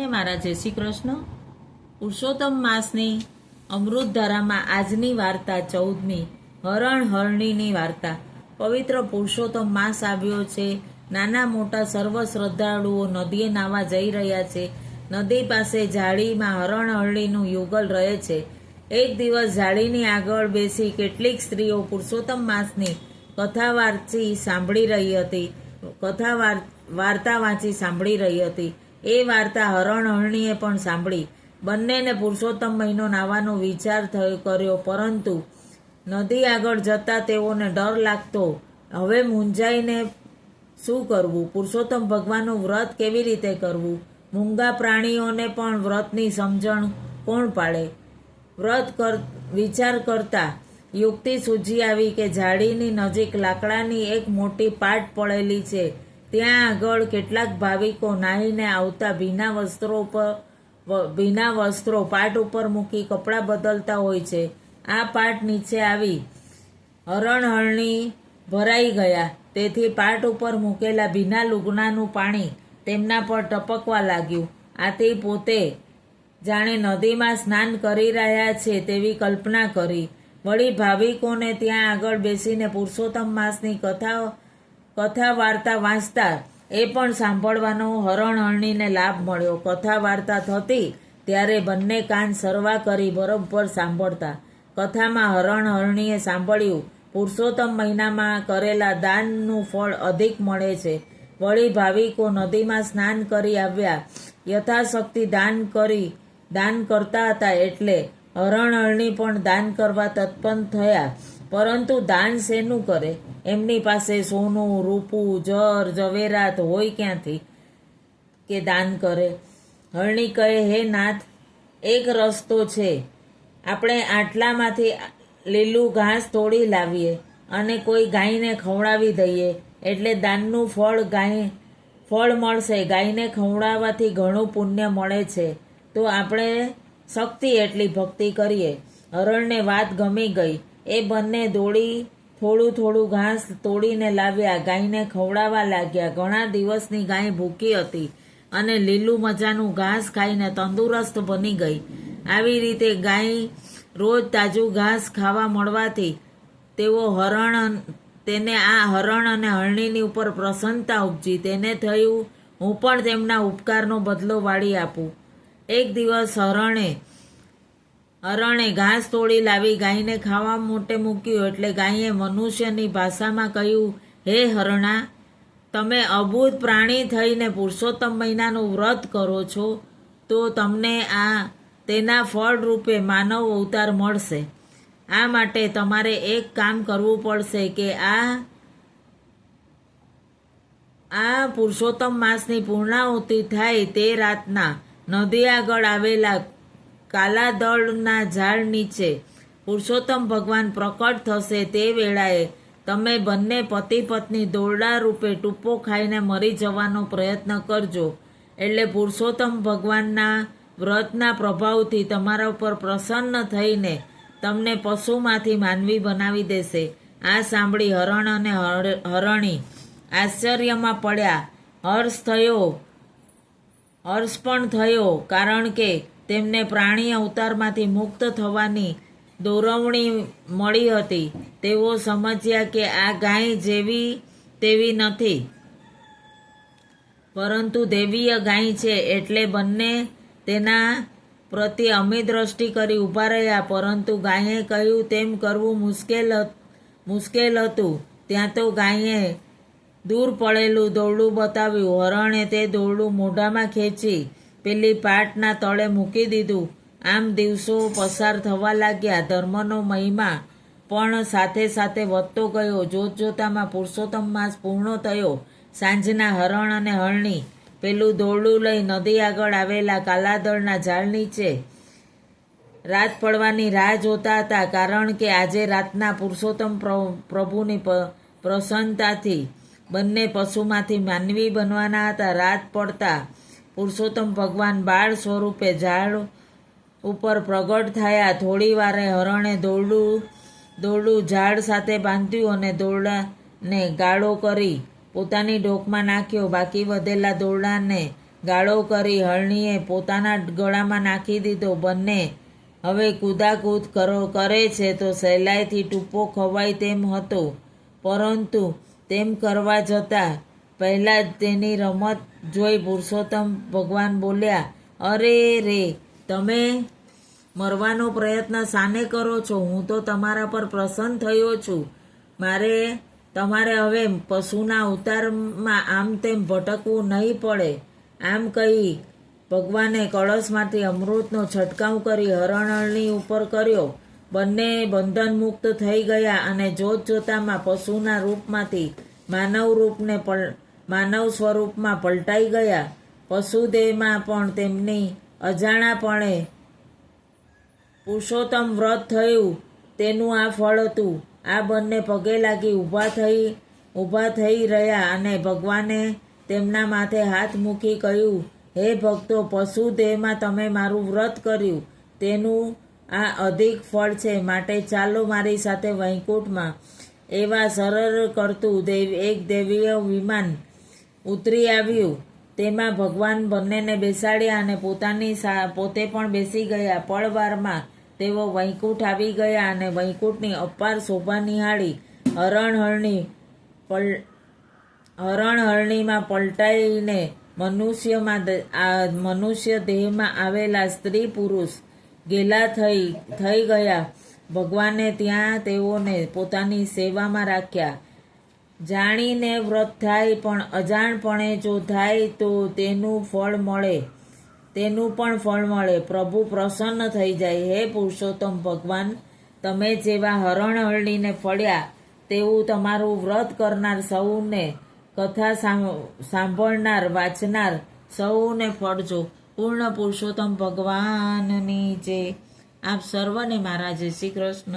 બધાને મારા જય શ્રી કૃષ્ણ. પુરુષોત્તમ માસની અમૃતધારામાં આજની વાર્તા 14મી, હરણ હરણીની વાર્તા. પવિત્ર પુરુષોત્તમ માસ આવ્યો છે. નાના મોટા સર્વ શ્રદ્ધાળુઓ નદીએ નાવા જઈ રહ્યા છે. નદી પાસે ઝાડીમાં હરણ હરણીનું યુગલ રહે છે. એક દિવસ ઝાડીની આગળ બેસી કેટલીક સ્ત્રીઓ પુરુષોત્તમ માસની કથા વાંચી સાંભળી રહી હતી. વાર્તા વાંચી સાંભળી રહી હતી. એ વાર્તા હરણ હરણીએ પણ સાંભળી. બંનેને પુરુષોત્તમ મહિનો નાવાનો વિચાર કર્યો, પરંતુ નદી આગળ જતા તેઓને ડર લાગતો. હવે મૂંઝાઈને શું કરવું? પુરુષોત્તમ ભગવાનનું વ્રત કેવી રીતે કરવું? મૂંગા પ્રાણીઓને પણ વ્રતની સમજણ કોણ પાડે? વિચાર કરતા યુક્તિ સૂઝી આવી કે ઝાડીની નજીક લાકડાની એક મોટી પાટ પડેલી છે. ત્યાં આગળ કેટલાક ભાવિકો નાહીને આવતા ભીના વસ્ત્રો પાટ ઉપર મૂકી કપડાં બદલતા હોય છે. આ પાટ નીચે આવી હરણ હરણી ભરાઈ ગયા. તેથી પાટ ઉપર મૂકેલા ભીના લુગડાનું પાણી તેમના પર ટપકવા લાગ્યું. આથી પોતે જાણે નદીમાં સ્નાન કરી રહ્યા છે તેવી કલ્પના કરી. વળી ભાવિકોને ત્યાં આગળ બેસીને પુરુષોત્તમ માસની કથા વાર્તા વાંચતા એ પણ સાંભળવાનો હરણ હરણીને લાભ મળ્યો. કથા વાર્તા થતી ત્યારે બંને કાન સરવા કરી બરોબર સાંભળતા. કથામાં હરણ હરણીએ સાંભળ્યું, પુરુષોત્તમ મહિનામાં કરેલા દાનનું ફળ અધિક મળે છે. વળી ભાવિકો નદીમાં સ્નાન કરી આવ્યા યથાશક્તિ દાન કરતા હતા. એટલે હરણ હરણી પણ દાન કરવા તત્પર થયા. પરંતુ દાન શેનું કરે? એમની પાસે સોનું, રૂપું, જર ઝવેરાત હોય ક્યાંથી કે દાન કરે? હરણી કહે, હે નાથ, એક રસ્તો છે. આપણે આટલામાંથી લીલું ઘાસ તોડી લાવીએ અને કોઈ ગાયને ખવડાવી દઈએ એટલે દાનનું ફળ મળશે. ગાયને ખવડાવવાથી ઘણું પુણ્ય મળે છે. તો આપણે શક્તિ એટલી ભક્તિ કરીએ. હરણને વાત ગમી ગઈ. એ બંને થોડું ઘાસ તોડીને લાવ્યા. ગાયને ખવડાવવા લાગ્યા. ઘણા દિવસની ગાય ભૂખી હતી અને લીલું મજાનું ઘાસ ખાઈને તંદુરસ્ત બની ગઈ. આવી રીતે ગાય રોજ તાજું ઘાસ ખાવા મળવાથી તેને આ હરણ અને હરણીની ઉપર પ્રસન્નતા ઉપજી. તેને થયું, હું પણ તેમના ઉપકારનો બદલો વાળી આપું. એક દિવસ હરણે ઘાસ તોડી લાવી ગાયને ખાવા માટે મૂક્યું. એટલે ગાયે મનુષ્યની ભાષામાં કહ્યું, હે હરણા, તમે અબૂધ પ્રાણી થઈને પુરુષોત્તમ મહિનાનું વ્રત કરો છો તો તમને તેના ફળ રૂપે માનવ અવતાર મળશે. આ માટે તમારે એક કામ કરવું પડશે કે આ પુરુષોત્તમ માસની પૂર્ણાહુતિ થાય તે રાતના નદી આગળ આવેલા કાલાદળના ઝાડ નીચે પુરુષોત્તમ ભગવાન પ્રકટ થશે. તે વેળાએ તમે બંને પતિ પત્ની દોરડા રૂપે ટૂંપો ખાઈને મરી જવાનો પ્રયત્ન કરજો. એટલે પુરુષોત્તમ ભગવાનના વ્રતના પ્રભાવથી તમારા ઉપર પ્રસન્ન થઈને તમને પશુમાંથી માનવી બનાવી દેશે. આ સાંભળી હરણ અને હરણી આશ્ચર્યમાં પડ્યા. હર્ષ પણ થયો, કારણ કે તેમને પ્રાણી અવતારમાંથી મુક્ત થવાની દોરવણી મળી હતી. તેઓ સમજ્યા કે આ ગાય જેવી તેવી નથી, પરંતુ દેવીય ગાય છે. એટલે બંને તેના પ્રત્યે અમી દ્રષ્ટિ કરી ઊભા રહ્યા. પરંતુ ગાયે કહ્યું તેમ કરવું મુશ્કેલ હતું. ત્યાં તો ગાયે દૂર પડેલું દોરડું બતાવ્યું. હરણે તે દોરડું મોઢામાં ખેંચી પેલી પાટના તળે મૂકી દીધું. આમ દિવસો પસાર થવા લાગ્યા. ધર્મનો મહિમા પણ સાથે સાથે વધતો ગયો. જોતજોતામાં પુરુષોત્તમ માસ પૂર્ણ થયો. સાંજના હરણ અને હરણી પેલું દોરડું લઈ નદી આગળ આવેલા કાલાદળના ઝાડ નીચે રાત પડવાની રાહ જોતા હતા. કારણ કે આજે રાતના પુરુષોત્તમ પ્રભુની પ્રસન્નતાથી બંને પશુમાંથી માનવી બનવાના હતા. રાત પડતા પુરુષોત્તમ ભગવાન બાળ સ્વરૂપે ઝાડ ઉપર પ્રગટ થયા. થોડી વારે હરણે દોરડું ઝાડ સાથે બાંધ્યું અને દોરડાને ગાળો કરી પોતાની ડોકમાં નાખ્યો. બાકી વધેલા દોરડાને ગાળો કરી હરણીએ પોતાના ગળામાં નાખી દીધો. બંને હવે કૂદાકૂદ કરે છે તો સહેલાઈથી ટૂંપો ખવાય તેમ હતો, પરંતુ તેમ કરવા જતાં પહેલાં જ તેની રમત જોઈ પુરુષોત્તમ ભગવાન બોલ્યા, અરે રે, તમે મરવાનો પ્રયત્ન શાને કરો છો? હું તો તમારા પર પ્રસન્ન થયો છું. તમારે હવે પશુના અવતારમાં આમ તેમ ભટકવું નહીં પડે. આમ કહી ભગવાને કળશમાંથી અમૃતનો છંટકાવ કરી હરણની ઉપર કર્યો. બંને બંધન મુક્ત થઈ ગયા અને જોતજોતામાં પશુના રૂપમાંથી માનવ સ્વરૂપમાં પલટાઈ ગયા. પશુદેહમાં પણ તેમની અજાણાપણે પુરુષોત્તમ વ્રત થયું તેનું આ ફળ હતું. આ બંને પગે લાગી ઊભા થઈ રહ્યા અને ભગવાને તેમના માથે હાથ મૂકી કહ્યું, હે ભક્તો, પશુ દેહમાં તમે મારું વ્રત કર્યું તેનું આ અધિક ફળ છે, માટે ચાલો મારી સાથે વૈકુંઠમાં. એવા સરળ કરતું એક દૈવીય વિમાન ઉતરી આવ્યું. તેમાં ભગવાન બંનેને બેસાડ્યા અને પોતે પણ બેસી ગયા. પળવારમાં તેઓ વૈકુંઠ આવી ગયા અને વૈકુંઠની અપાર શોભા નિહાળી હરણહરણીમાં પલટાઈને મનુષ્ય દેહમાં આવેલા સ્ત્રી પુરુષ ગેલા થઈ ગયા. ભગવાને ત્યાં તેઓને પોતાની સેવામાં રાખ્યા. જાણીને વ્રત થાય પણ અજાણપણે જો થાય તો તેનું પણ ફળ મળે. પ્રભુ પ્રસન્ન થઈ જાય. હે પુરુષોત્તમ ભગવાન, તમે જેવા હરણહરણીને ફળ્યા તેવું તમારું વ્રત કરનાર સૌને, કથા સાંભળનાર વાંચનાર સૌને ફળજો. પૂર્ણ પુરુષોત્તમ ભગવાનની જય. આપ સર્વને મારા જય શ્રી કૃષ્ણ.